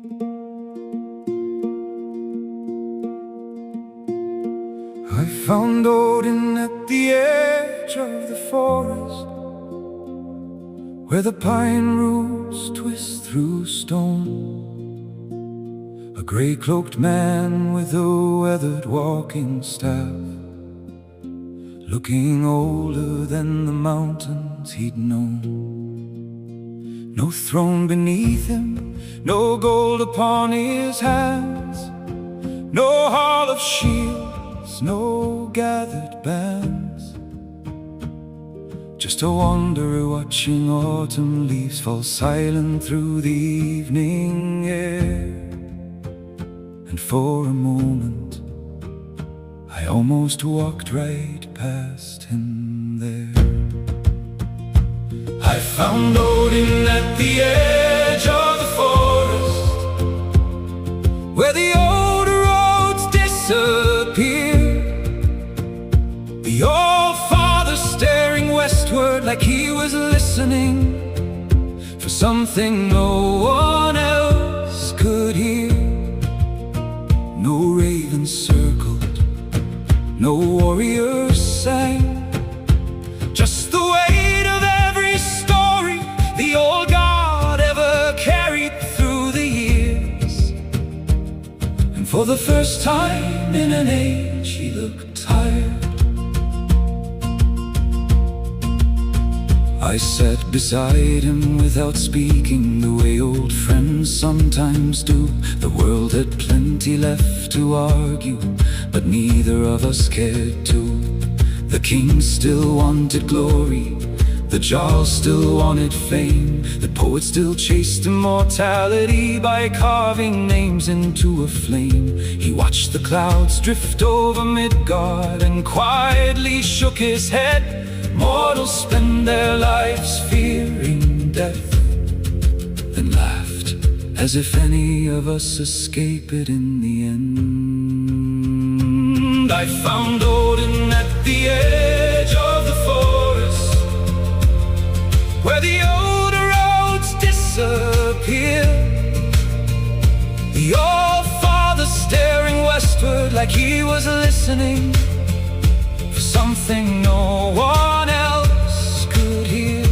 I found Odin at the edge of the forest, where the pine roots twist through stone. A gray-cloaked man with a weathered walking staff, looking older than the mountains he'd known. No throne beneath him, no gold upon his hands, no hall of shields, no gathered bands. Just a wanderer watching autumn leaves fall silent through the evening air. And for a moment I almost walked right past him there. I found Odin at the edge of the forest, where the old roads disappear. The old father staring westward like he was listening for something no one else could hear. No ravens circled, no warriors sang, just the weight of every story the old god ever carried through the years. And for the first time in an age he looked tired. I sat beside him without speaking, the way old friends sometimes do. The world had plenty left to argue, but neither of us cared to. The king still wanted glory, the jarl still wanted fame, the poet still chased immortality by carving names into a flame. He watched the clouds drift over Midgard and quietly shook his head. Mortals spend their lives fearing death, then laughed as if any of us escape it in the end. I found Odin at the edge of the forest, where the old roads disappear. The old father staring westward like he was listening for something no one else could hear.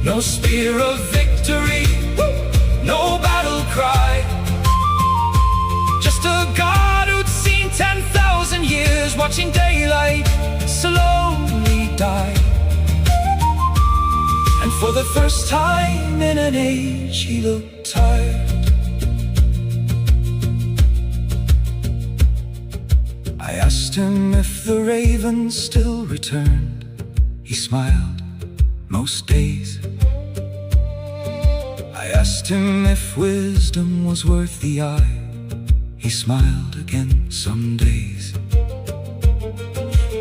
No spear of victory, no battle cry, just a god who'd seen 10,000 years watching daylight slowly die. And for the first time in an age he looked tired. I asked him if the ravens still returned. He smiled most days. I asked him if wisdom was worth the eye. He smiled again some days.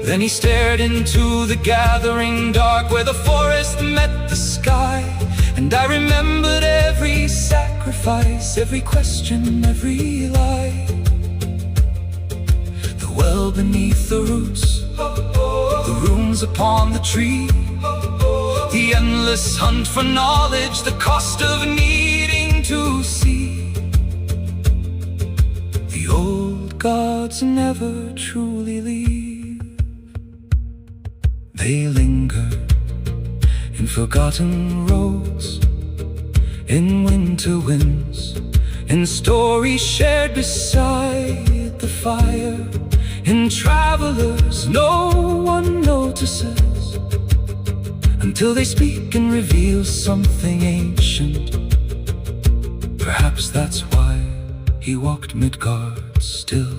Then he stared into the gathering dark, where the forest met the sky. And I remembered every sacrifice, every question, every lie. The well beneath the roots, the runes upon the tree, the endless hunt for knowledge, the cost of needing to see. The old gods never truly leave. They linger in forgotten roads, in winter winds, in stories shared beside the fire, in travelers no one notices, until they speak and reveal something ancient. Perhaps that's why he walked Midgard still.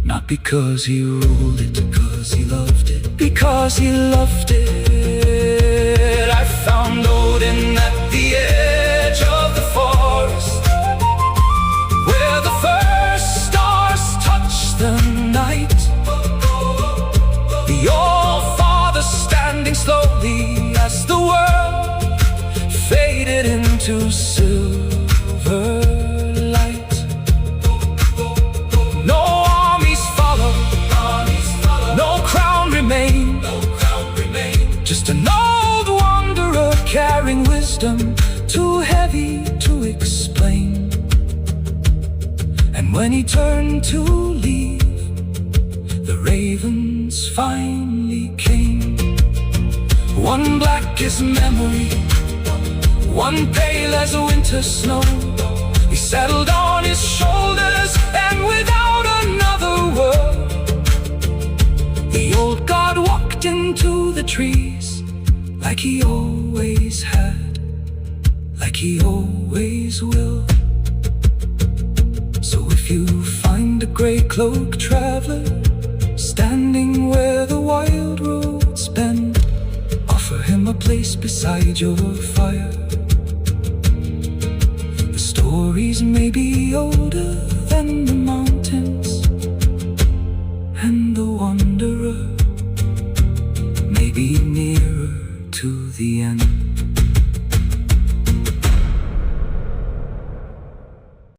Not because he ruled it, because he loved it, because he loved it. I found Odin at the edge of the forest, where the first stars touched the night. The old father standing slowly as the world faded into silver light. No armies followed, no crown remained, just an old wanderer carrying wisdom too heavy to to explain. And when he turned to leave, the ravens finally came. One black as memory, one pale as a winter snow. He settled on his shoulders, and without another word, the old god walked into the trees, like he always had, like he always will. So if you find a gray-cloaked traveler standing where the wild roads bend, offer him a place beside your fire. The stories may be older than the mountains, and the wanderer may be nearer to the end.